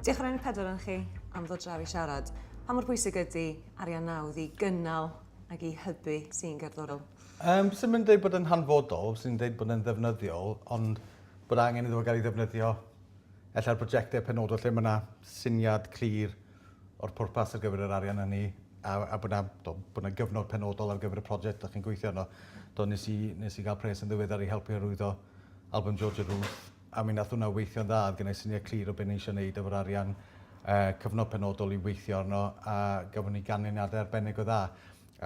Diolch yn pedwar yn chi am ddod draw I siarad. Pa mor bwysig ydy arian nawdd I gynnal ac I hybu sy'n gerddorol? Sy'n mynd dweud bod yn hanfodol, sy'n dweud bod yn ddefnyddiol, ond bod angen iddo gael ei ddefnyddio ella'r prosiectau penodol lle mae yna syniad clir o'r pwrpas ar gyfer yr arian hynny a bod yna gyfnod penodol ar gyfer y prosiect da chi'n gweithio yno. Nes i gael pres yn ddiweddar I helpu hyrwyddo album George Ruth a mi nath hwnna weithio'n dda, gyda'i syniad clir o beth ni eisiau gwneud efo'r arian, cyfnod penodol I weithio arno a gafon ni ganlyniadau arbennig o dda.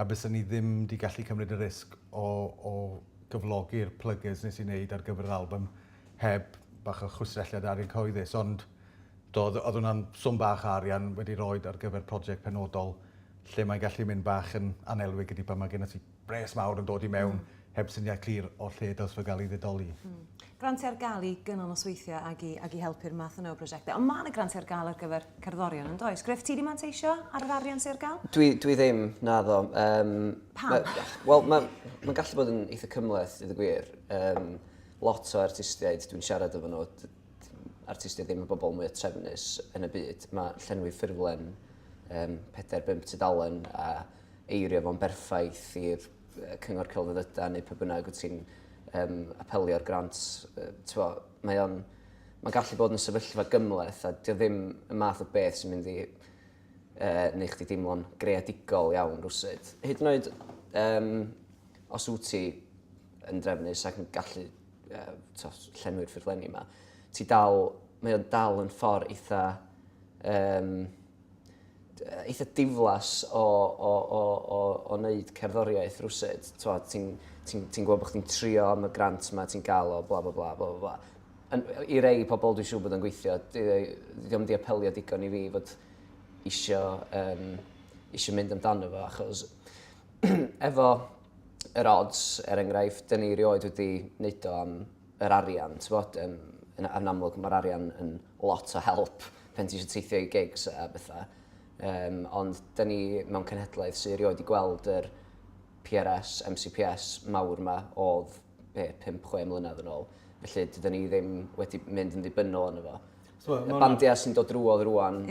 A byswn ni ddim wedi gallu cymryd y risg o gyflogi'r plygys nes I wneud ar gyfer yr album heb bach o chwsrelliad arian cyhoeddus, ond oedd hwnna'n swm bach arian wedi roed ar gyfer prosiect penodol lle mae'n gallu mynd bach yn anelwig ydy pan mae gen ti bres mawr yn dod I mewn heb syniad clir o'r lle dylsfa gael ei ddidoli. Grantiau ar gael I gynnal nosweithio ac I helpu'r math yno o brosiectau, ond mae yna grantiau ar gael ar gyfer cerddorion yn does? Griff, ti di manteisio ar yr arian sy'n ar gael? Dwi ddim, na ddo. Pam? Wel, mae'n gallu bod yn eitha cymleth, iddo gwir. Lot o artistiaid dwi'n siarad efo nhw, artistiaid ddim y bobl mwy o trefnus yn y byd. Mae llenwi ffurflen 4-5 tudalen a eirio fo'n berffaith i'r cyngor celfyddydau neu pa bynnag wyt ti'n apelio'r grant. Mae'n gallu bod yn sefyllfa gymleth a dio ddim y math o beth sy'n mynd I neu chdi deimlo'n greadigol iawn rwsyd. Hyd yn oed, os wyt ti yn drefnus ac yn gallu llenwi'r ffurflenni yma, mae o'n dal yn ffordd eitha diflas o wneud cerddoriaeth rwsyd. Ti'n gwybod bod chdi'n trio am y grant yma ti'n gael o bla bla bla bla bla. I rei pobl dwi'n siŵr bod yn gweithio, diolch di apelio digon I fi fod isio mynd amdano fo, achos efo Yr Ods, enghraifft, dyn ni rioed wedi wneud o am yr arian. Yn amlwg mae'r arian yn lot o help pen ti eisiau teithio I gigs a bethau. Ond dyn ni mewn cenhedlaeth sy'n rioed I gweld yr PRS, MCPS mawr yma oedd 5-6 mlynedd yn ôl. Felly dydyn ni ddim wedi mynd yn ddibynnol yn efo. Y bandiau sy'n dod drwodd rwan,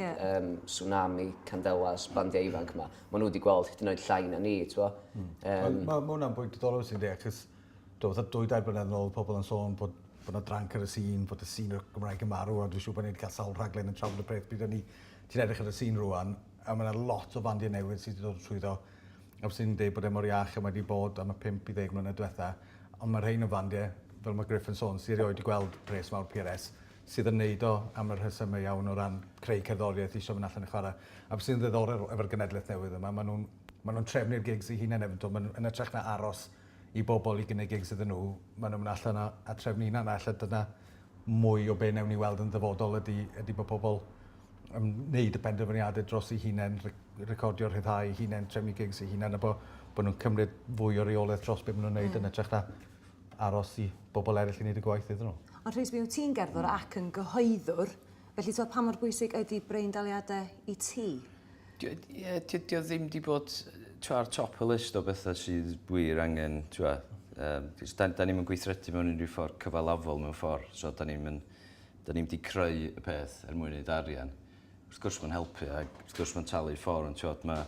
Tsunami, Candelas, bandiau ifanc yma, maen nhw wedi gweld hyd yn oed llai na ni. Mae hwnna'n bwynt diddorol sy'n dweud, achos oedd 2-3 blynedd yn ôl pobl yn sôn bod yna dranc ar y sîn, bod y sîn o'r Gymraeg yn marw, a dwi'n siŵr bod ni'n cael sawl rhaglen yn trafod y peth bydd ni. Ti'n edrych ar y sîn rwan, a mae yna lot o bandiau newydd sydd wedi dod trwyddo. A sy'n dweud bod mor iach a mae wedi bod am y 5 I 10 mlynedd diwetha. Ond mae rhain o bandiau, fel mae Griff yn sôn, sydd wedi gweld pres mawr PRS, sydd yn neud o am yr rhesymau iawn o ran creu cerddoriaeth eisiau mynd allan I chwarae. A sy'n ddiddorol efo'r genedlaeth newydd yma, maen nhw'n trefnu'r gigs I hunain efo, yn ytrach na aros I bobl I gwneud gigs iddyn nhw, maen nhw'n mynd allan a trefnu hynna, a allan dyna mwy o be newn ni weld yn ddyfodol ydy bod pobl wneud y penderfyniadau dros eu hunain, recordio'r rhyddhau eu hunain, trefnu gigs eu hunain, a bod nhw'n cymryd fwy o reolaeth dros beth maen nhw'n wneud yn ytrach na aros I bobl eraill I wneud y gwaith iddyn nhw. Ond Rhys, mi wyt ti'n gerddor ac yn gyhoeddwr, felly pa mor bwysig ydy breindaliadau I ti? Dio ddim di bod ar top y list o bethau sydd wir angen. Da ni'n gweithredu mewn unrhyw ffordd cyfalafol mewn ffordd, so da ni'n di creu y peth mwyn wneud arian. Wrth gwrs mae'n helpu, a wrth gwrs mae'n talu ffordd, ond mae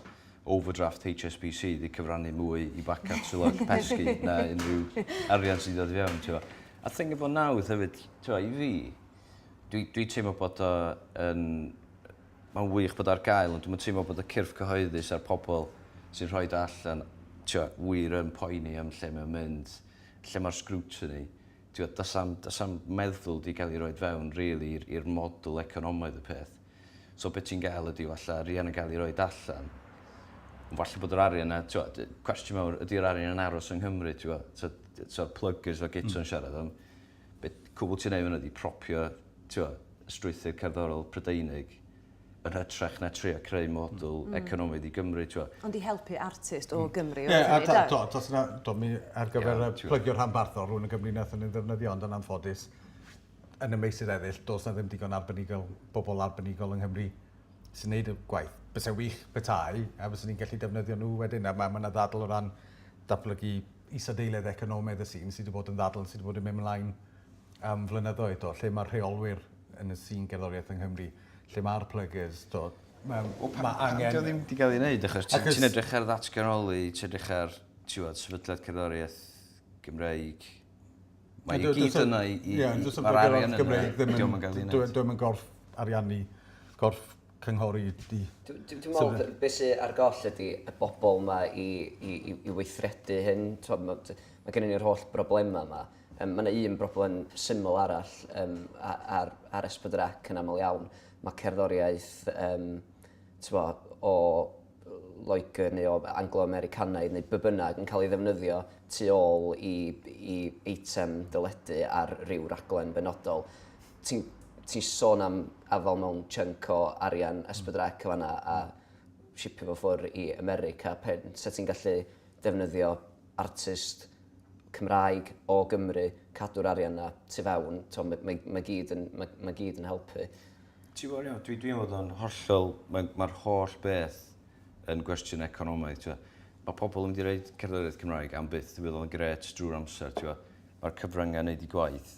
overdraft HSBC wedi cyfrannu mwy I backup sylwag Peski na unrhyw arian sydd dod I fewn. A thing efo nawdd hefyd, I fi, dwi teimlo bod mae'n wych bod ar gael, ond dwi'n teimlo bod y cyrff cyhoeddus a'r pobl sy'n rhoi allan wir yn poeni am lle mae'n mynd, lle mae'r scrutiny. Does am meddwl di gael ei roi fewn really, i'r model economaidd y peth. So beth ti'n gael ydy, falle arian yn cael ei roi allan. Falle bod yr arian yna, cwestiwn mawr, ydy'r arian yn aros yng Nghymru, so'r plygers o Guto yn siarad am. Beth cwbl ti'n neud ydy propio strwythur cerddorol Prydeinig yn hytrach na trio creu model economaidd I Gymru. Ond I helpu artist o Gymru? Ie, ar gyfer plygio'r rhanbarthol rhwng y Gymru nath yn ei ddefnyddio, ond yn anffodus yn y meysydd eraill, does na ddim digon bobl arbenigol yng Nghymru sy'n neud y gwaith. Bysa wych petai, a bysa ni'n gallu defnyddio nhw wedyn, a mae yna ddadl o ran datblygu isadeiledd economaidd y sîn sydd wedi bod yn ddadl, sydd wedi bod yn mynd ymlaen am flynyddoedd, lle mae'r rheolwyr yn y sîn gerddoriaeth yng Nghymru, lle mae'r plygys, mae angen... Dio ddim wedi cael ei wneud, achos ti'n edrych ar ddatganoli, ti'n edrych ar sefydliad cerddoriaeth Gymreig. Mae i gyd yna mae'r arian yna, diolch yn cael ei wneud. Dwi'n yn gorff ariannu, gorff cynghori di. Dwi'n meddwl beth sy'n ar goll ydy y bobl yma i weithredu hyn. Mae gen ni'r holl broblema yma. Mae yna un broblem syml arall ar esbydrec yn aml iawn. Mae cerddoriaeth o Loegr neu o Anglo-Americanaidd neu bybynnag yn cael ei ddefnyddio tu ôl i eitem dyledu ar ryw raglen benodol. Ti'n sôn am afal mewn chunk o arian esbydrec yma a shipio fo ffwrdd i America. So ti'n gallu defnyddio artist Cymraeg o Gymru, cadw'r arian na tu fewn, mae gyd yn helpu. Ti'n gwybod iawn, dwi'n meddwl o'n hollol, mae'r holl beth yn gwestiwn economaidd. Mae pobl yn mynd i reid cerddoriaeth Cymraeg am byth, dwi'n meddwl yn gret drwy'r amser. Mae'r cyfryngau yn neud i gwaith.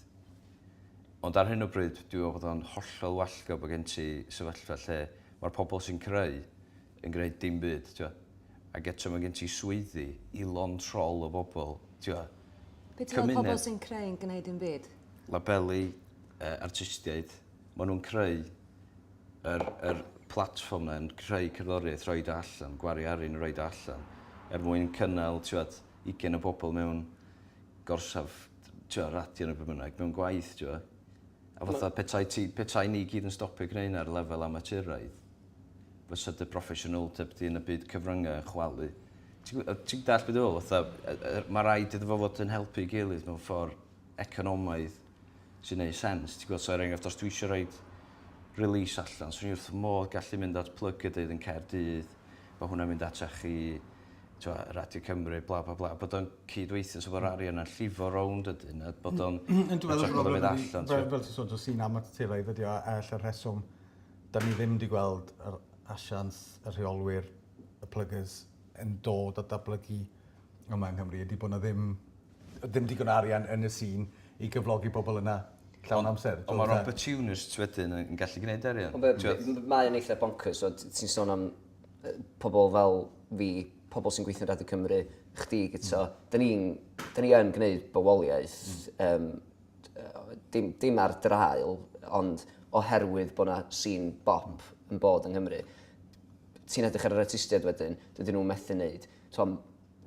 Ond ar hyn o bryd, dwi'n meddwl bod o'n hollol wallgo bod gen ti sefyllfa lle mae'r pobl sy'n creu yn gwneud dim byd. Ac eto mae gen ti swyddi i trol o bobl. Beth yw'r pobl sy'n creu yn gwneud dim byd? Labeli, artistiaid, maen nhw'n creu yr platfform na yn creu cerddoriaeth roed allan, gwari arian roed allan, mwyn cynnal 20 o bobl mewn gorsaf radio neu bynnag, mewn gwaith. A fatha petai ni gyd yn stopio gwneud ar lefel amaturaidd, fysa dy proffesiynoldeb di yn y byd cyfryngau yn chwalu. Ti'n dall beth ôl, mae rhaid iddo fo fod yn helpu gilydd mewn ffordd economaidd sy'n neud sens. Ti'n gweld, so er enghraifft, os dwi eisiau rhaid release allan, so ni wrth modd gallu mynd at plygydydd yn Caerdydd, bod hwnna'n mynd at chi Radio Cymru, bla bla bla, bod o'n cydweithio, so bod arian yn llifo rownd ydyn, a bod o'n mynd allan. Fel ti'n sôn, sy'n amaturaidd ydi o, y rheswm, da ni ddim wedi gweld yr asians, y rheolwyr, y plygys, yn dod a datblygu yma yng Nghymru, ydy bod yna ddim digon arian yn y sîn i gyflogi pobl yna llawn amser. Ond mae'r opportunists wedyn yn gallu gwneud arian. Mae'n eitha bonkers, ti'n sôn am pobl fel fi, pobl sy'n gweithio yn Radio Cymru, chdi gyda. Da ni yn gwneud bywoliaeth, dim ar drail, ond oherwydd bod yna sîn bop yn bod yng Nghymru. Ti'n edrych ar yr artistiaid wedyn, dydyn nhw'n methu wneud.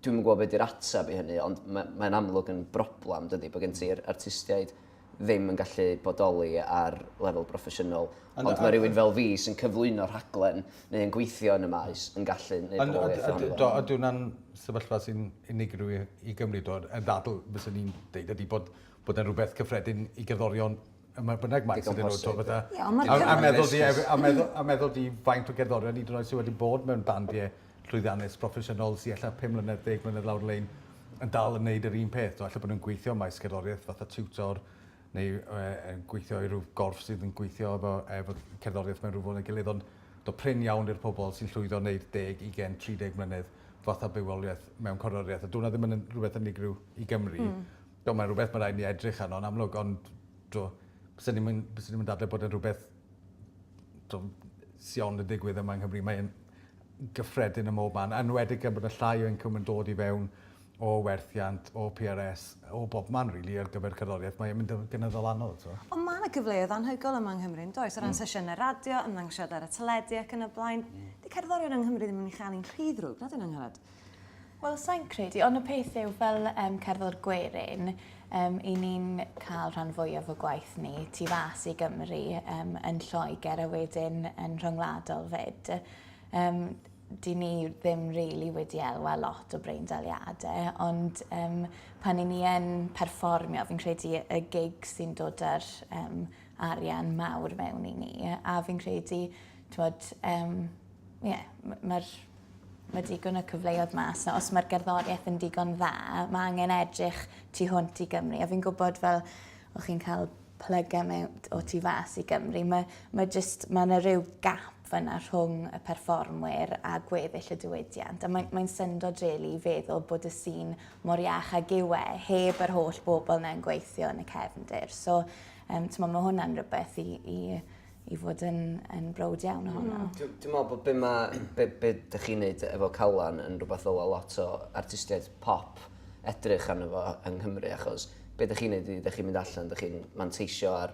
Dwi'n gwybod beth yw'r atab i hynny, ond mae'n amlwg yn broblem, dydy, bod gen ti'r artistiaid ddim yn gallu bodoli ar lefel proffesiynol. Ond mae rhywun fel fi sy'n cyflwyno'r rhaglen neu yn gweithio yn y maes yn gallu gwneud bywoliaeth. A dwi'n hwnna'n sefyllfa sy'n unigryw i Gymru, yn dadl, bys ni'n deud, ydy bod yna rhywbeth cyffredin i gerddorion yma bynnag maes ydyn nhw. A meddwl di faint o gerddorion hyd yn oed sydd wedi bod mewn bandiau llwyddiannus proffesiynol sy'n allan 5 mlynedd, 10 mlynedd lawr lein yn dal yn neud yr un peth. Allan bod nhw'n gweithio maes gerddoriaeth fatha tiwtor neu gweithio i ryw gorff sydd yn gweithio efo cerddoriaeth mewn rhywbeth neu gilydd. Ond do prin iawn i'r pobl sy'n llwyddo wneud 10, 20, 30 mlynedd fatha bywoliaeth mewn cerddoriaeth. A dwi'n ddim yn rhywbeth unigryw i Gymru. Mae'n rhywbeth mae'n rhaid ni edrych arno yn amlwg, ond bys ni'n mynd dadle bod yn rhywbeth sion y digwydd yma yng Nghymru. Mae'n gyffredin y mob man, enwedig yn bod y llai o incwm yn dod i fewn o werthiant, o PRS, o bob man rili ar gyfer cerddoriaeth. Mae'n mynd yn gynyddol anodd. Ond mae yna gyfleoedd anhygoel yma yng Nghymru, does? O ran sesiynau radio, ymddangosiad ar y teledu ac yn y blaen. Di cerddorion yng Nghymru ddim yn ei chael rhy ddrwg, nad yn Angharad? Wel, sa'n credu, ond y peth yw fel cerddor gwerin, i ni'n cael rhan fwyaf o gwaith ni tu fas i Gymru yn Lloegr a wedyn yn rhyngwladol fyd. Di ni ddim really wedi elwa lot o breindaliadau, ond pan i ni yn perfformio, fi'n credu y gig sy'n dod ar arian mawr mewn i ni, a fi'n credu, mae digon o cyfleoedd mas. Os mae'r gerddoriaeth yn digon dda, mae angen edrych tu hwnt i Gymru. A fi'n gwybod fel o'ch chi'n cael plygau o tu fas i Gymru, mae yna rhyw gap fyna rhwng y perfformwyr a gweddill y diwydiant. A mae'n syndod rili i feddwl bod y sîn mor iach ag yw heb yr holl bobl na'n gweithio yn y cefndir. So, mae hwnna'n rhywbeth i fod yn browd iawn ohono. Dwi'n meddwl bod be ydych chi'n neud efo Calan yn rhywbeth ola lot o artistiaid pop edrych arno fo yng Nghymru, achos be ydych chi'n neud i ydych chi'n mynd allan, ydych chi'n manteisio ar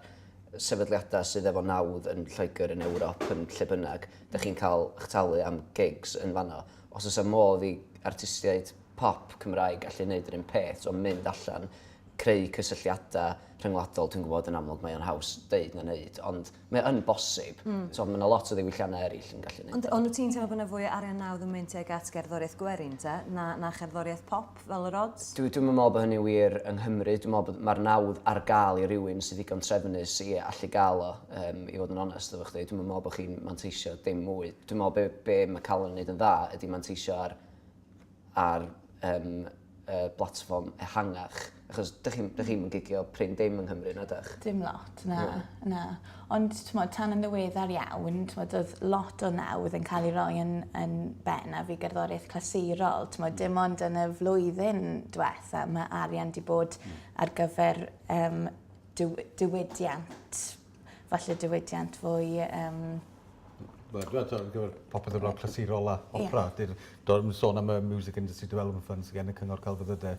sefydliadau sydd efo nawdd yn Lloegr, yn Ewrop, yn lle bynnag, ydych chi'n cael eich talu am gigs yn fanno. Os oes y modd i artistiaid pop Cymraeg gallu neud yr un peth, so mynd allan, creu cysylltiadau rhyngwladol, dwi'n gwybod yn amlwg mae'n haws deud na neud, ond mae'n bosib. So mae yna lot o ddiwylliannau eraill yn gallu neud. Ond wyt ti'n teimlo bod yna fwy o arian nawdd yn mynd at gerddoriaeth gwerin, te? Na cherddoriaeth pop fel Yr Ods? Dwi'n meddwl bod hynny wir yng Nghymru. Dwi'n meddwl bod mae'r nawdd ar gael i rywun sydd ddigon trefnus i allu gael o, i fod yn onest efo chdi. Dwi'n meddwl bod chi'n manteisio dim mwy. Dwi'n meddwl be mae Calan yn neud yn dda ydy manteisio ar platform ehangach. Achos dych chi'n gigio prin dim yng Nghymru, na dych? Dim lot, na. Ond tan yn ddiweddar iawn, oedd lot o nawdd yn cael ei roi yn bennaf i gerddoriaeth clasurol. Dim ond yn y flwyddyn diwetha, mae arian di bod ar gyfer diwydiant, falle diwydiant fwy... Dwi'n gyfer popeth o'r clasurol a opera. Dwi'n sôn am y Music Industry Development Fund sydd gen y Cyngor Celfyddydau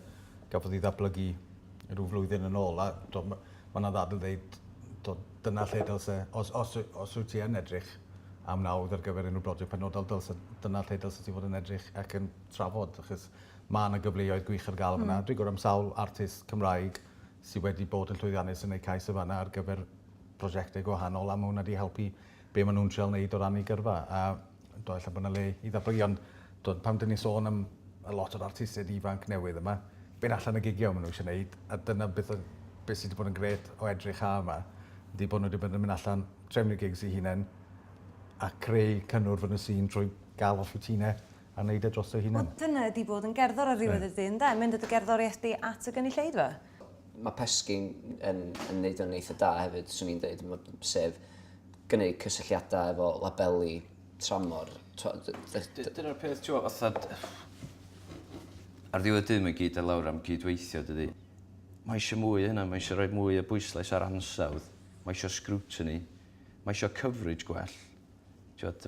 gafodd ei ddatblygu rhyw flwyddyn yn ôl. Mae yna ddadl dweud dyna lle dylse, os wyt ti yn edrych am nawdd ar gyfer unrhyw brosiect penodol, dyna lle dylse ti fod yn edrych ac yn trafod, achos mae yna gyfleoedd gwych ar gael yna. Dwi'n gwrdd am sawl artist Cymraeg sydd wedi bod yn llwyddiannus yn gwneud cais y fanna ar gyfer prosiectau gwahanol, a mae hwnna wedi helpu be maen nhw'n trial wneud o ran ei gyrfa. A do, ella bod yna le i ddatblygu, ond pam dyn ni sôn am a lot o'r artistiaid ifanc newydd yma, be'n allan y gigio maen nhw eisiau gwneud, a dyna beth sydd wedi bod yn gret o edrych a yma, ydy bod nhw wedi bod yn mynd allan trefnu gigs i hunain a creu cynnwrf yn y sîn trwy gael off rutinau a wneud e dros o hunain. Dyna ydy bod yn gerddor ar ddiwedd y dyn, da? Mynd y gerddoriaeth di at y gynulleidfa? Mae Peski yn neud o'n eitha da hefyd, swn i'n dweud, sef gwneud cysylltiadau efo labeli tramor. Dyna'r peth, ti'n gwybod, ar ddiwedd dim yn gyd a lawr am gydweithio, dydy. Mae eisiau mwy yna, mae eisiau rhoi mwy o bwyslais ar ansawdd, mae eisiau scrutiny, mae eisiau coverage gwell.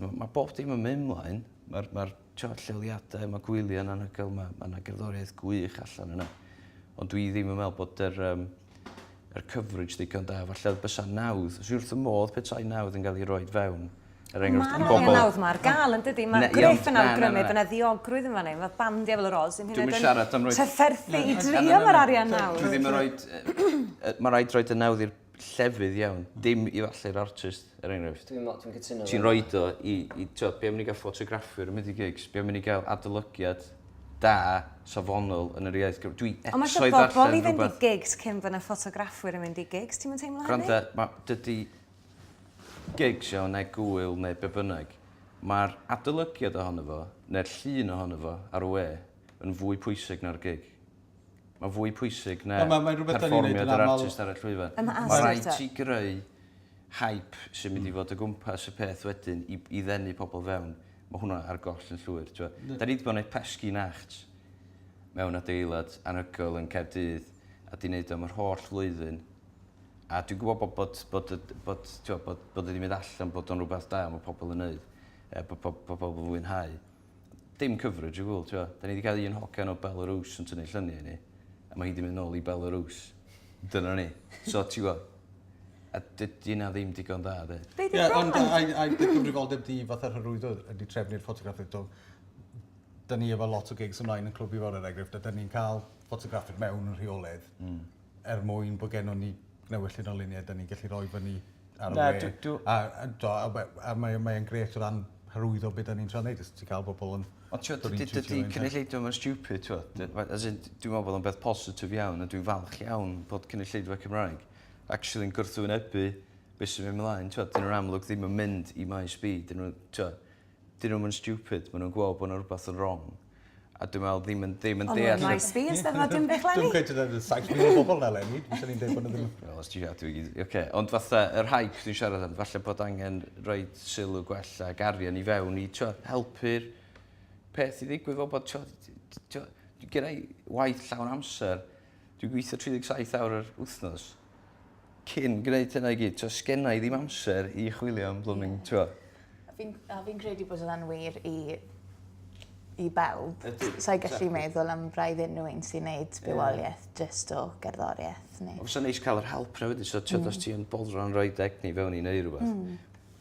Mae bob dim yn mynd mlaen, mae'r lleoliadau, mae gwyliau yn anhygoel, mae yna gerddoriaeth gwych allan yna. Ond dwi ddim yn meddwl bod yr coverage ddigon da, falle bysa nawdd, os yw'r modd petai nawdd yn cael ei roi fewn. Mae'r nawdd mae'r gael yn dydi, mae Griff yn awgrymu, fydd yna ddiogrwydd yn fan hyn, mae bandiau fel Yr Ods, dwi'n siarad am roi... Trefferthu i drio mae'r arian nawdd. Dwi ddim yn rhoi... Mae rhaid rhoi y nawdd i'r llefydd iawn, dim i falle'r artist, enghraifft. Dwi'n cytuno. Ti'n rhoi o i, be am ni gael ffotograffwyr yn mynd i gigs, be am ni gael adolygiad da, safonol yn yr iaith. Dwi eto darllen rhywbeth... Ond mae bobl i fynd i gigs cyn bod yna ffotograffwyr yn mynd i gigs, ti'n mynd teimlo hynny? Granda, dydy gigs iawn, neu gwyl, neu be bynnag, mae'r adolygiad ohono fo, neu'r llun ohono fo ar y we, yn fwy pwysig na'r gig. Mae fwy pwysig na perfformiad yr artist ar y llwyfan. Mae rhaid ti greu hype sy'n mynd i fod o gwmpas y peth wedyn i ddenu pobl fewn. Mae hwnna ar goll yn llwyr. Da ni wedi bod yn gwneud Peski nacht mewn adeilad anhygoel yn Caerdydd a di wneud am yr holl flwyddyn. A dwi'n gwybod bod wedi mynd allan bod o'n rhywbeth da mae pobl yn neud, bod pobl yn fwynhau. Dim coverage o gwbl, da ni wedi cael un hogan o Belarus yn tynnu lluniau ni, a mae hi wedi mynd nôl i Belarus. Dyna ni. So, ti'n gwybod, a dydy yna ddim digon da, de. Ie, ond a'i gyfrifoldeb di fatha'r hyrwyddwr ydy trefnu'r ffotograffydd. Da ni efo lot o gigs ymlaen yn clwb i fawr er enghraifft, da ni'n cael ffotograffydd mewn yn rheolaidd mwyn bod gennym ni newyll yn o luniau, da ni'n gallu rhoi fyny ar y we. A mae'n gret o ran hyrwyddo beth da ni'n tra'n neud, ti'n cael bobl yn... Dydy cynulleidfa mae'n stupid, dwi'n meddwl bod o'n beth positif iawn, a dwi'n falch iawn bod cynulleidfa Cymraeg actually yn gwrthwynebu beth sy'n mynd ymlaen. Dyn nhw'n amlwg ddim yn mynd i maes byd, dyn nhw'n stupid, maen nhw'n gweld bod yna rhywbeth yn wrong. A dwi'n meddwl ddim yn deall... Ond mae'n maes byd, ystafod dim bech lenni? Dwi'n gweud yna 7,000 o bobl na lenni, dwi'n ni'n dweud bod yna ddim... Wel, os ti'n siarad, dwi'n ond fatha, yr hype dwi'n siarad am, falle bod angen rhoi sylw gwell a garian i fewn i helpu'r peth i ddigwydd fel bod, dwi'n gyrraedd waith llawn amser, dwi'n gweithio 37 awr yr wythnos, cyn gwneud hynna i gyd, so sgenna i ddim amser i chwilio am blooming, twa. A fi'n credu bod yna'n wir i bawb. Ydy, Sa'i gallu exactly. meddwl am braidd unrhyw un sy'n gwneud bywoliaeth just o gerddoriaeth. Os yna eich cael yr help na wedi, so tyd os ti'n boldro'n rhoi degni fewn i neu rhywbeth,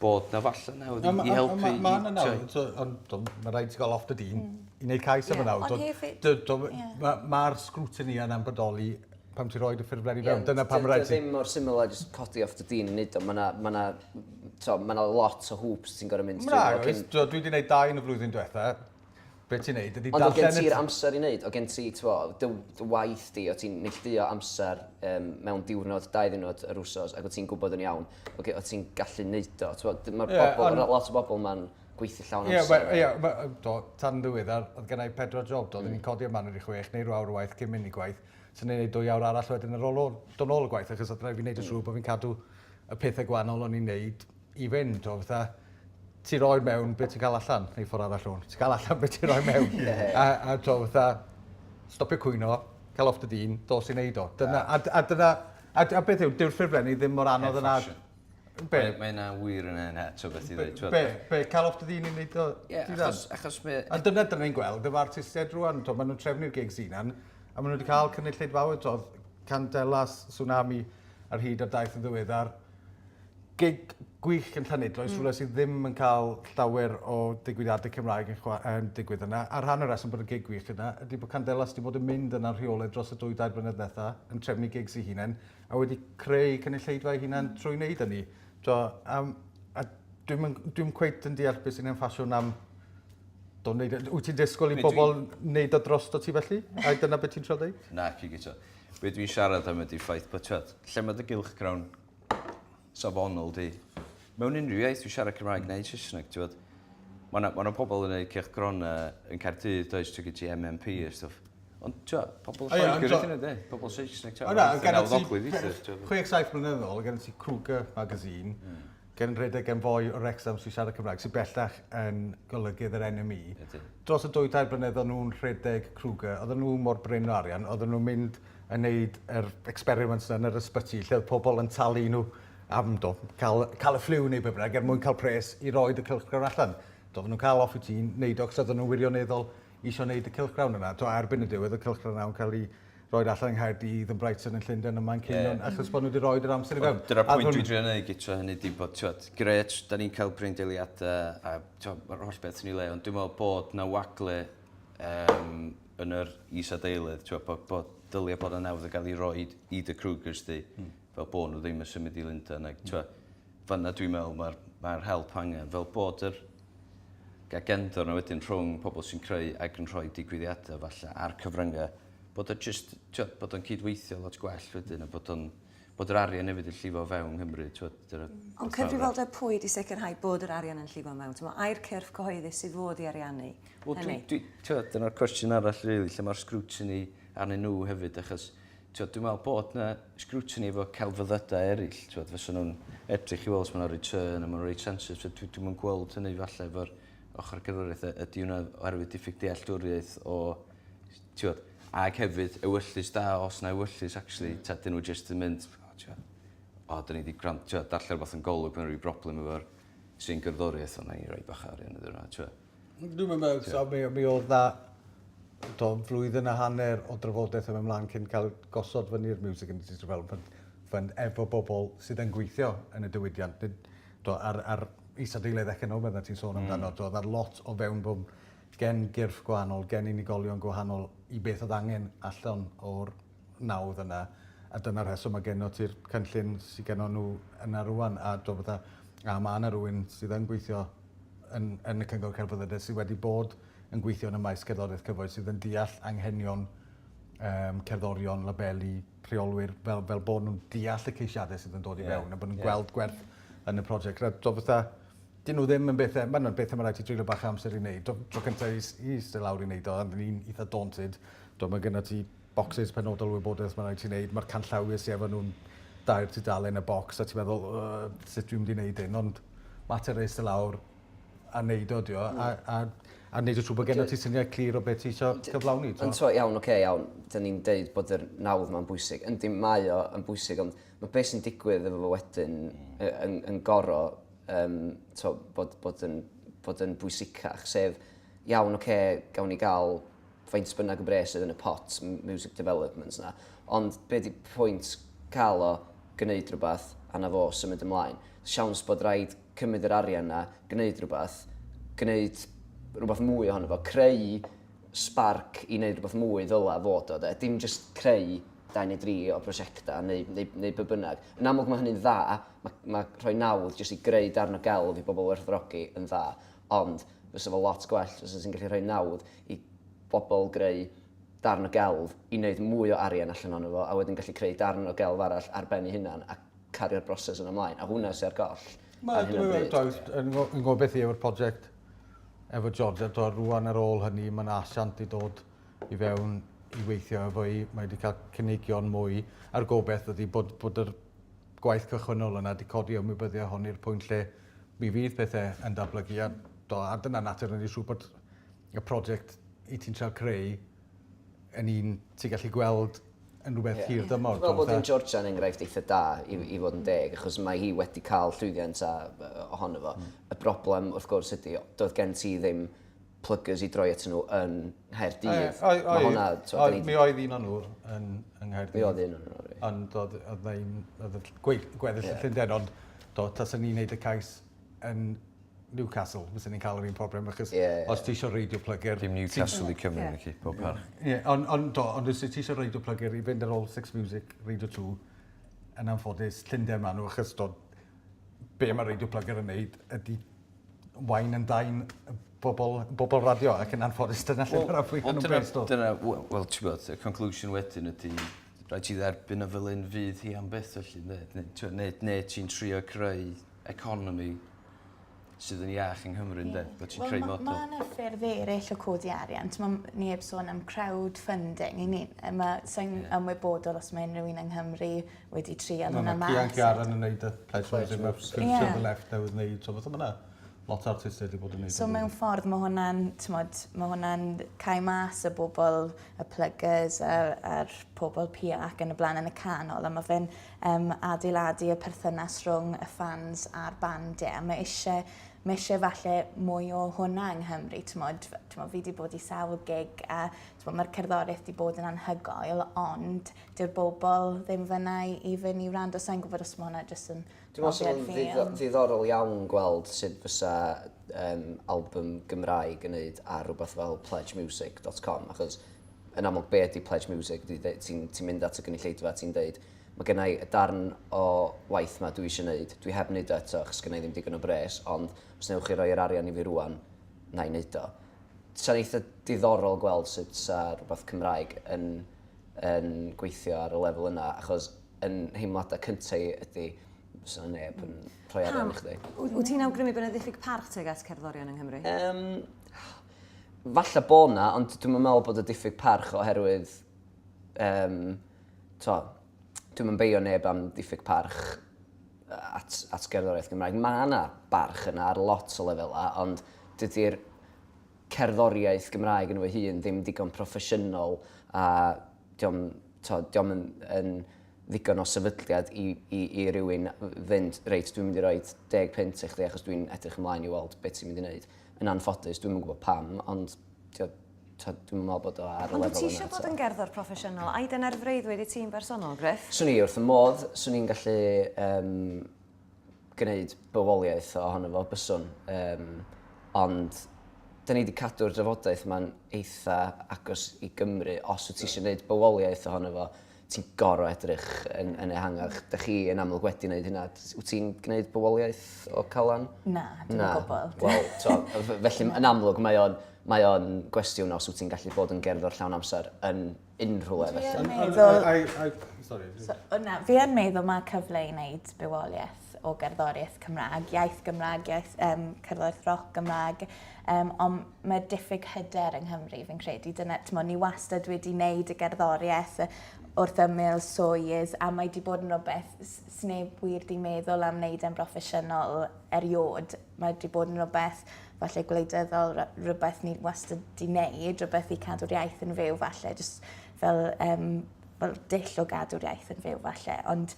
bod na falle nawr i helpu... Mae yna nawr, ond mae rhaid i gael off dy dyn i wneud cais am yna. Ond hefyd... Mae'r scrutiny yna'n bodoli pam ti'n rhoi dy ffurflen i fewn. Dyna pam rhaid ti... Ddim mor syml a just codi off dy dyn i wneud o. Mae lot o hoops ti'n gorau mynd. Dwi wedi gwneud 2 yn y flwyddyn diwetha. Be ti'n neud? Ond o gen ti'r amser i wneud, o gen ti, dy waith di, o ti'n neilltuo amser mewn diwrnod, 2 ddiwrnod yr wsos, ac o ti'n gwybod yn iawn, o ti'n gallu wneud o. Mae lot o bobl ma'n gweithio llawn amser. Ie, tan ddiweddar, oedd gennau 4 job, oedd ni'n codi am manor i 6, neu rhyw awr o waith cyn mynd i gwaith. Sy'n neud 2 awr arall wedyn ar ôl dod nôl y gwaith, achos oedd rhaid fi wneud y siŵr bod fi'n cadw y pethau gwahanol o'n i'n neud i fynd. Ti roi mewn beth ti'n cael allan, neu ffordd arall o'n. Ti'n cael allan beth ti'n roi mewn. A stopio cwyno, cael off dy dyn, dos i wneud o. A beth yw, dyw'r ffurflenni ddim mor anodd yna. Mae yna wir yn yna, to beth i ddweud. Be, cael off dy dyn i wneud o? Ie, achos me... A dyna ni'n gweld, dyma artistiaid rwan, maen nhw'n trefnu'r gigs unan, a maen nhw wedi cael cynulleid fawr, Candelas, Tsunami ar hyd ar daith yn ddiweddar. Gig gwych yn Llanidro, rhywle sydd ddim yn cael llawer o digwyddiadau Cymraeg yn digwydd yna. A rhan o'r reswm bod y gig gwych yna, ydy bod Candelas wedi bod yn mynd yna'r rheolau dros y 2-3 blynedd nesa, yn trefnu gigs i hunain, a wedi creu cynulleidfa i hunain trwy wneud hynny. Dwi'n cweit yn deall beth sy'n ein ffasiwn am wyt ti'n disgwyl i bobl wneud o dros o ti felly? A dyna beth ti'n trio dweud? Na, ci gyda. Be dwi'n siarad am ydy ffaith bod lle mae dy gylch grawn safonol di. Mewn unrhyw iaith dwi'n siarad Cymraeg neu Saesneg, mae yna pobl yn gwneud cylchgron yn Caerdydd, does, ti'n gyda MMP a stwff. Ond, pobl Lloegr ydyn nhw, pobl Saesneg, nawddoglwydd eitha. 6-7 mlynedd ôl, gen ti Krwger magazine, gen rhedeg gen fwy o Wrexham sy'n siarad Cymraeg, sy'n bellach yn golygydd yr NME. Dros y 2-3 blynedd o'n nhw'n rhedeg Krwger, oedden nhw mor bryn o arian, oedden nhw'n mynd yn neud yr experiments yn yr ysbyty, lle oedd pobl yn talu nhw am cael y ffliw neu bybrag er mwyn cael pres i roed y cylchgrawn allan. Doedden nhw'n cael off i ti'n neud o, cos oedden nhw wirioneddol eisiau neud y cylchgrawn yna. Erbyn y diwedd y cylchgrawn yna'n cael ei roed allan yng Nghaerdydd, yn Brighton, yn Llundain, yma'n Ceinion, achos bod nhw wedi roed yr amser i fewn. Dyna'r pwynt dwi'n trio neud gyda hynny di bod, gret, da ni'n cael breindeiliadau a mae'r holl beth yn ei le, ond dwi'n meddwl bod na wagle yn yr is-adeilydd, bod dylia bod y nawdd yn cael ei roed i dy Krugers di, fel bod nhw ddim yn symud i Lundain. Fanna dwi'n meddwl mae'r help angen, fel bod yr gagendor na wedyn rhwng pobl sy'n creu ac yn rhoi digwyddiadau falle ar cyfryngau, bod o'n cydweithio lot gwell wedyn, a bod yr arian hefyd yn llifo fewn Nghymru. Ond cyfrifoldeb pwy di sicrhau bod yr arian yn llifo mewn? A'r cyrff cyhoeddus sydd fod i ariannu hynny? Dyna'r cwestiwn arall, lle mae'r scrutiny arnyn nhw hefyd, achos dwi'n meddwl bod yna scrutiny efo celfyddydau eraill. Fysa nhw'n edrych i weld os mae'n return a mae'n reit sensitif. Dwi'n gweld hynny falle efo'r ochr gerddoriaeth ydy hwnna oherwydd diffyg dealltwriaeth o... Ac hefyd ewyllus da, os na ewyllus, actually, dyn nhw jyst yn mynd... dyn ni wedi darllen rhywbeth yn golwg mewn rhyw broblem efo'r sy'n gerddoriaeth o'na i roi bach arian ydyn nhw. Dwi'n meddwl, mi oedd na flwyddyn a hanner o drafodaeth yma ymlaen cyn cael gosod fyny'r Music Industry Development Fund efo bobl sydd yn gweithio yn y diwydiant. Ar is-adeilydd economaidd na ti'n sôn amdano, oedd ar lot o fewnbwn gen gyrff gwahanol, gen unigolion gwahanol i beth oedd angen allan o'r nawdd yna. A dyna'r rheswm mae gen o ti'r cynllun sydd gen nhw yna rwan. A mae yna rhywun sydd yn gweithio yn y Cyngor Cerddoriaeth sydd wedi bod yn gweithio yn y maes cerddoriaeth cyfoes sydd yn deall anghenion cerddorion, labeli, rheolwyr, fel bod nhw'n deall y ceisiadau sydd yn dod i fewn a bod nhw'n gweld gwerth yn y prosiect. Dyn nhw ddim yn bethau, mae'n bethau mae'n rhaid i dreulio bach amser i wneud. Dro cyntaf i ystod lawr i wneud o, ond ni'n eitha daunted. Mae gennym ti boxes penodol wybodaeth mae'n rhaid i wneud, mae'r canllawiau sydd efo nhw'n 2 tudalen y bocs, a ti'n meddwl, sut dwi'n mynd i wneud hyn, ond mater eistedd lawr, a neud o, dio, a neud o trwy bod gennych ti syniad clir o beth ti eisiau cyflawni. Ond iawn, iawn, dyn ni'n deud bod yr nawdd ma'n bwysig. Yndi, mae o yn bwysig, ond mae beth sy'n digwydd efo fo wedyn yn goro bod yn bwysicach, sef iawn, gawn ni gael faint bynnag y bres sydd yn y pot, music developments na, ond be di pwynt cael o gwneud rhywbeth a na fo symud ymlaen. Siawns bod rhaid cymryd yr arian na, gwneud rhywbeth mwy ohono fo, creu spark i wneud rhywbeth mwy ddyla fod o, dim just creu 2 neu 3 o brosiectau neu be bynnag. Yn amlwg mae hynny'n dda, mae rhoi nawdd jyst i greu darn o gelf i bobl werthfawrogi yn dda, ond fysa fo lot gwell os ydych chi'n gallu rhoi nawdd i bobl greu darn o gelf i wneud mwy o arian allan ono fo, a wedyn gallu creu darn o gelf arall ar ben ei hunan a cario'r broses yn ymlaen, a hwnna sy'n ar goll. Yn gobeithio efo'r prosiect efo Georgia, rwan ar ôl hynny, mae'n asiant i dod i fewn i weithio efo i, mae wedi cael cynigion mwy, a'r gobeith ydy bod yr gwaith cychwynnol yna wedi codi ymwybyddiau hon i'r pwynt lle mi fydd pethau yn datblygu, a dyna natur yn ei siŵr bod y prosiect i ti'n trael creu yn un ti'n gallu gweld yn rhywbeth hir dymor. Dwi'n meddwl bod yn Georgia yn enghraifft eitha da i fod yn deg, achos mae hi wedi cael llwyddiant ohono fo. Y broblem, wrth gwrs, ydy, doedd gen ti ddim plygers i droi at nhw yn Nghaerdydd. Mi oedd un o'n nhw yn Nghaerdydd. Mi oedd un o'n nhw. Ond oedd gweddill y Llundain, ond taswn ni'n neud y cais yn Newcastle, fyswn ni'n cael yr un problem, achos os ti eisiau reidio plygur... Dim Newcastle i Cymru yn chi, pob parch. Ond os ti eisiau reidio plygur i fynd ar ôl Six Music, reidio 2, yn anffodus, Llundain maen nhw, achos be mae reidio plygur yn neud ydy wain yn dain bobl radio, ac yn anffodus dyna lle mae'r afwy yn ymwneud. Wel, ti'n bod, y conclusion wedyn ydy, rhaid ti dderbyn y fel un fydd hi am beth felly, neu ti'n trio creu economi sydd yn iach yng Nghymru, ynddo? Bod ti'n creu model. Mae yna ffyrdd eraill o codi arian. Ni heb sôn am crowdfunding i ni. Sa'n ymwybodol os mae unrhyw un yng Nghymru wedi trial hwnna mas. Mae Angharad yn neud y pledge music, mae Scripture the Left newydd neud, so fath yma lot o artistau wedi bod yn neud. So mewn ffordd mae hwnna'n cael mas y bobl, y plygers, a'r pobl piac yn y blaen yn y canol, a mae fe'n adeiladu y perthynas rhwng y fans a'r bandiau. Mae eisiau falle mwy o hwnna yng Nghymru. Fi wedi bod i sawl gig a mae'r cerddoriaeth wedi bod yn anhygoel, ond dyw'r bobl ddim fyna i fynd i wrando. Sa'n gwybod os mae hwnna jyst yn brofiad fi. Dwi'n meddwl ddiddorol iawn gweld sut fysa album Gymraeg yn neud ar rhywbeth fel pledgemusic.com, achos yn amlwg be ydy Pledge Music, ti'n mynd at y gynulleidfa, ti'n deud, mae gennau y darn o waith ma dwi eisiau neud, dwi heb neud eto achos gennau ddim digon o bres, ond os newch chi roi'r arian i fi rwan, na i neud o. Sa'n eitha diddorol gweld sut sa rhywbeth Cymraeg yn gweithio ar y lefel yna, achos yn heimladau cyntaf ydy, fysa'n neb yn rhoi arian i chdi. Wyt ti'n awgrymu bod yna ddiffyg parch tuag at cerddorion yng Nghymru? Falle bod na, ond dwi'n meddwl bod y diffyg parch oherwydd dwi'n yn beio neb am diffyg parch at gerddoriaeth Gymraeg. Mae yna barch yna ar lot o lefela, ond dydy'r cerddoriaeth Gymraeg yn fy hun ddim digon proffesiynol a diom yn ddigon o sefydliad i rywun fynd, reit, dwi'n mynd i roi 10 pint i chdi achos dwi'n edrych ymlaen i weld beth sy'n mynd i wneud. Yn anffodus, dwi'n mynd gwybod pam, ond dwi'n meddwl bod o ar y lefel yna. Ond ti eisiau bod yn gerddor proffesiynol, a i dyna'r freuddwyd i ti'n bersonol, Griff? Swn i wrth y modd, swn i'n gallu gwneud bywoliaeth ohono fo, byswn. Ond, da ni wedi cadw'r drafodaeth ma'n eitha agos i Gymru. Os wyt ti eisiau gwneud bywoliaeth ohono fo, ti'n gorau edrych yn ehangach. Da chi yn amlwg wedi wneud hynna. Wyt ti'n gwneud bywoliaeth o Calan? Na, dim o gwbl. Wel, felly yn amlwg mae o'n gwestiwn os wyt ti'n gallu bod yn gerddor llawn amser yn unrhyw le felly. Fi yn meddwl mae cyfle i wneud bywoliaeth o gerddoriaeth Cymraeg, iaith Gymraeg, cerddoriaeth roc Gymraeg, ond mae diffyg hyder yng Nghymru fi'n credu. Ni wastad wedi wneud y gerddoriaeth wrth ymyl swydd, a mae wedi bod yn rhywbeth sneb wir di meddwl am wneud yn broffesiynol eriod. Mae wedi bod yn rhywbeth falle gwleidyddol, rhywbeth ni wastad di wneud, rhywbeth i cadw'r iaith yn fyw falle, just fel dill o gadw'r iaith yn fyw falle. Ond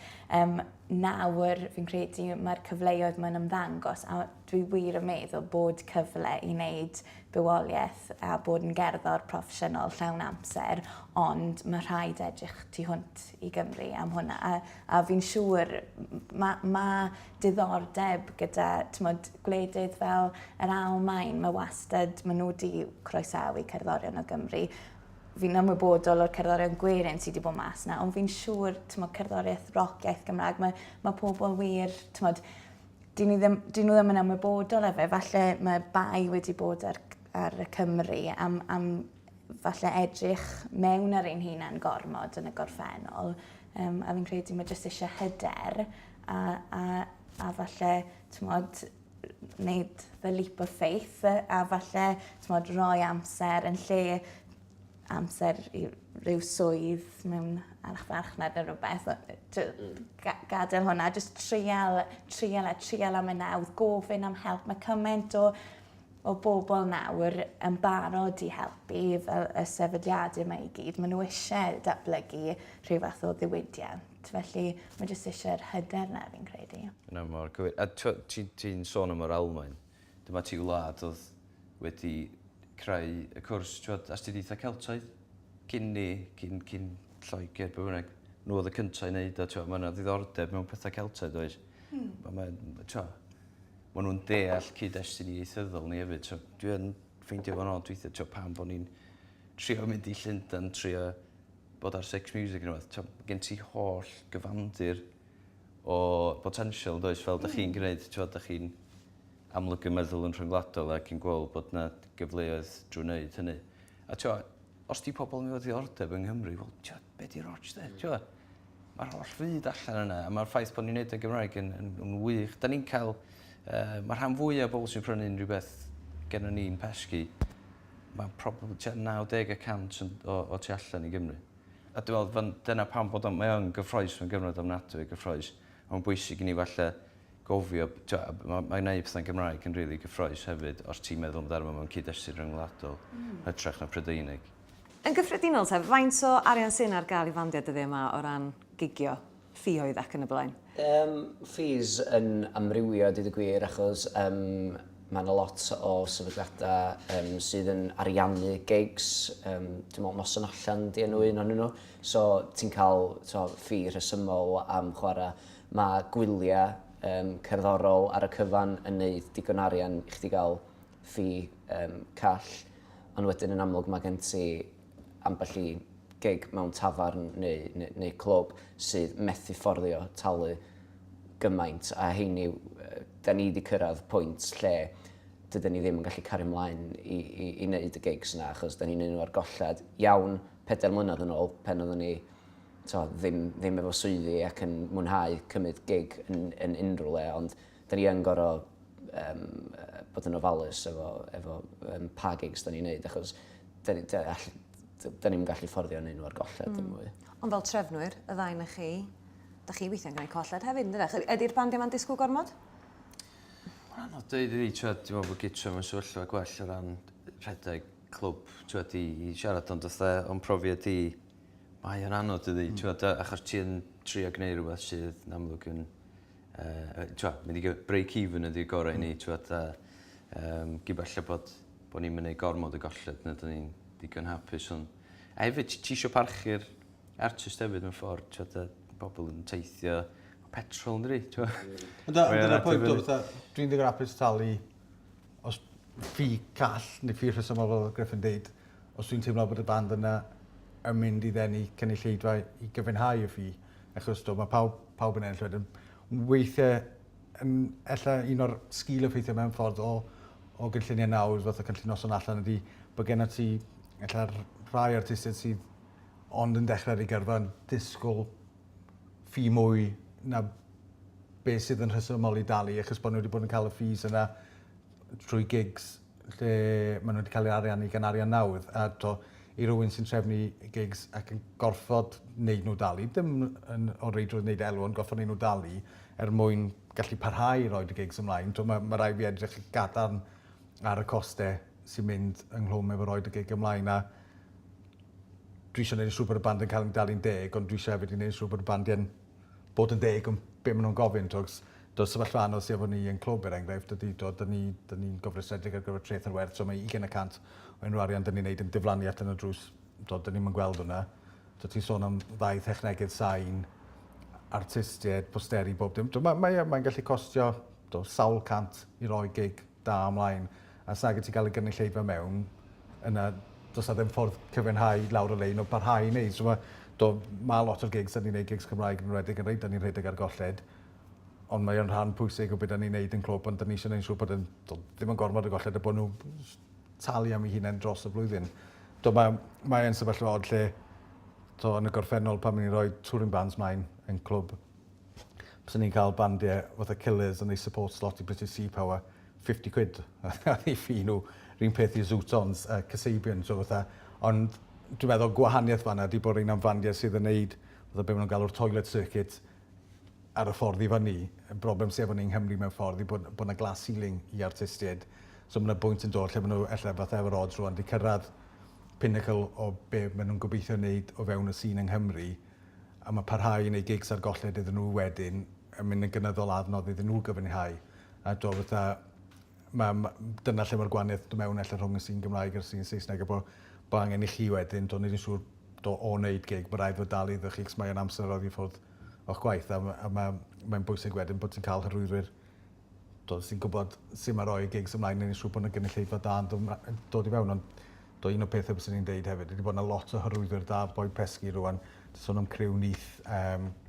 nawr fi'n credu mae'r cyfleoedd mae'n ymddangos, a dwi wir yn meddwl bod cyfle i wneud bywoliaeth a bod yn gerddor proffesiynol llawn amser, ond mae rhaid edrych tu hwnt i Gymru am hwnna. A fi'n siŵr mae diddordeb gyda gwledydd fel yr Almaen, mae wastad, maen nhw wedi croesawu cerddorion o Gymru. Fi'n ymwybodol o'r cerddorion gwerin sydd wedi bod mas na, ond fi'n siŵr cerddoriaeth roc iaith Gymraeg, mae pobl wir, dyn nhw ddim yn ymwybodol efo, falle mae bai wedi bod ar y Cymru am falle edrych mewn ar ein hunain gormod yn y gorffennol, a fi'n credu mae jyst eisiau hyder a falle, wneud the leap of faith, a falle, rhoi amser yn lle amser i ryw swydd mewn archfarchnad neu rhywbeth. Gadael hwnna, jyst trial am y nawdd, gofyn am help. Mae cymaint o bobl nawr yn barod i helpu fel y sefydliadau yma i gyd. Maen nhw eisiau datblygu rhyw fath o ddiwydiant. Felly mae jyst eisiau'r hyder na fi'n credu. Yna mor gywir. A ti'n sôn am yr Almaen. Dyma ti wlad oedd wedi creu y cwrs, astudiaethau Celtaidd, cyn Lloegr, be bynnag. Nhw oedd y cyntaf i wneud, a mae yna ddiddordeb mewn pethau Celtaidd, oes. Mae nhw'n deall cyd-destun ieithyddol ni hefyd. Dwi'n ffeindio fo'n od weithio, pam bod ni'n trio mynd i Llundain, trio bod ar Six Music yn rhywbeth. Gen ti holl gyfandir o potensial, does, fel da chi'n gwneud, da chi'n amlygu meddwl yn rhyngwladol ac yn gweld bod yna gyfleoedd drwy wneud hynny. A os di pobl yn fod ddiordeb yng Nghymru, wel, be di'r Ods de? Mae'r holl fyd allan yna, a mae'r ffaith bod ni'n neud y Gymraeg yn wych. Da ni'n cael, mae'r rhan fwyaf o bobl sy'n prynu unrhyw beth gen ni'n Peski, mae probably 90% o tu allan i Gymru. A dwi'n meddwl, dyna pam bod mae'n gyffroes, mae'n gyfnod ofnadwy gyffroes. Mae'n bwysig i ni falle gofio, mae'n gwneud pethau'n Gymraeg yn rili gyffroes hefyd, os ti'n meddwl amdano mewn cyd-destun rhyngwladol, hytrach na Prydeinig. Yn gyffredinol, faint o arian sy'n ar gael i fandiau dyddi yma o ran gigio, ffïoedd ac yn y blaen? Ffis yn amrywio, dyd y gwir, achos mae yna lot o sefydliadau sydd yn ariannu gigs. Dwi'n meddwl noson allan di enw un o'n nhw. So ti'n cael ffi rhesymol am chwarae. Mae gwyliau cerddorol ar y cyfan yn neud digon arian i chdi gael ffi call. Ond wedyn yn amlwg mae gen ti ambell i gig mewn tafarn neu clwb sydd methu fforddio talu gymaint, a heini, da ni wedi cyrraedd pwynt lle dydyn ni ddim yn gallu cario ymlaen i wneud y gigs yna, achos da ni'n neud nhw ar golled iawn 4 mlynedd yn ôl, pen oeddwn ni ddim efo swyddi ac yn mwynhau cymryd gig yn unrhyw le, ond da ni yn gorfod bod yn ofalus efo pa gigs da ni'n neud, achos da ni'n gallu fforddio yn nhw ar golled yn mwy. Ond fel trefnwyr, y ddau na chi, da chi weithio'n gwneud colled hefyd, ydych? Ydy'r bandiau ma'n disgwyl gormod? Mae'n anodd dweud i fi, dwi'n meddwl bod Guto mewn sefyllfa gwell o ran rhedeg clwb i siarad, ond profiad i mae yn anodd iddi, achos ti'n trio gwneud rhywbeth sydd yn amlwg yn mynd i break-even ydy'r gorau i ni, gyfalle bod ni'n mynd i gormod y golled, na da ni'n digon hapus. A hefyd, ti eisiau parchu'r artist hefyd mewn ffordd, pobl yn teithio petrol yn dri. Dyna pwynt, dwi'n digon hapus talu os ffi call neu ffi rhesymol fel Griff yn deud, os dwi'n teimlo bod y band yna yn mynd i ddenu cynulleidfa i gyfynhau y ffi, achos mae pawb yn ennill wedyn. Weithiau, ella un o'r sgil effeithio mewn ffordd o gynlluniau nawr, fath o cynllun noson allan ydy, bod gennym ti rhai artistiaid sydd ond yn dechrau i gyrfa yn disgwyl ffi mwy na beth sydd yn rhesymol i dalu, achos bod nhw wedi bod yn cael y ffis yna trwy gigs lle maen nhw wedi cael ei ariannu gan arian nawdd. A i rywun sy'n trefnu gigs ac yn gorfod wneud nhw dalu. Dim o reidrwydd wneud elw, ond gorfod wneud nhw dalu mwyn gallu parhau i roed y gigs ymlaen. Mae rai fi edrych gadarn ar y costau sy'n mynd ynghlwm efo roed y gig ymlaen. A dwi eisiau gwneud yn siŵr bod y band yn cael ei dalu'n 10, ond dwi eisiau hefyd i wneud yn siŵr bod y band yn bod yn 10 yn be maen nhw'n gofyn. Doedd sefyllfa anodd sydd efo ni yn clwb enghraifft ydy, da ni'n gofrestredig ar gyfer treth yr werth, so mae 20% o unrhyw arian da ni'n neud yn diflannu at yn y drws. Da ni'n gweld hwnna. Ti'n sôn am ddau technegydd sain, artistiaid, posteri, bob dim. Mae'n gallu costio sawl cant i roi gig da ymlaen. A sag ti gael ei gynulleidfa mewn, yna does na ddim ffordd cyfiawnhau lawr y lein o parhau i wneud. So mae lot o'r gigs, da ni'n neud gigs Cymraeg yn rhedeg yn reid, da ni'n rhedeg ar golled. Ond mae'n rhan pwysig o beth da ni'n neud yn clwb, ond da ni eisiau gwneud siŵr bod ddim yn gormod y golled a bod nhw talu am ei hunain dros y blwyddyn. Mae'n sefyllfa oed lle yn y gorffennol pan ni'n rhoi touring bands mlaen yn clwb. Byddwn ni'n cael bandiau fatha Killers yn ei support slot i British Sea Power, 50 quid. A ni ffi nhw, rhywun peth i Zootons, Casabian. Ond dwi'n meddwl gwahaniaeth fanna di bod rhain am bandiau sydd yn neud, fatha be maen nhw'n galw'r toilet circuit, ar y ffordd i fan ni. Y broblem sydd efo ni'n Nghymru mewn ffordd i bod yna glass ceiling i artistiaid. So mae'n bwynt yn dod lle maen nhw, fatha Yr Ods rwan, di cyrraedd pinnacle o be maen nhw'n gobeithio wneud o fewn y scene yng Nghymru. A mae parhau i wneud gigs ar golled iddyn nhw wedyn, yn mynd yn gynyddol adnodd iddyn nhw gyfynhau. A dyna lle mae'r gwahaniaeth dod mewn rhwng y scene Gymraeg a'r scene Saesneg, a bod angen i chi wedyn, do'n i'n siŵr o wneud gig, bod rhaid fod dal iddo chi, cos mae'n amser oedd i ffwrdd o'ch gwaith, a mae'n bwysig wedyn bod ti'n cael hyrwyddwyr sy'n gwybod sy'n mae rhoi gigs ymlaen, ni'n siŵr bod yna gynulleidfa da yn dod i fewn, ond un o pethau bys ni'n deud hefyd, wedi bod yna lot o hyrwyddwyr da, boi Peski rwan, sôn am criw nith,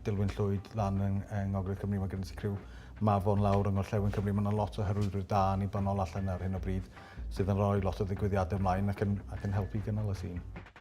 Dilwyn Llwyd lan yng Ngogledd Cymru, mae gen i criw Mafon lawr yng Ngorllewin Cymru, mae yna lot o hyrwyddwyr da yn ei banol allan ar hyn o bryd, sydd yn rhoi lot o ddigwyddiadau ymlaen ac yn helpu gynnal y scene.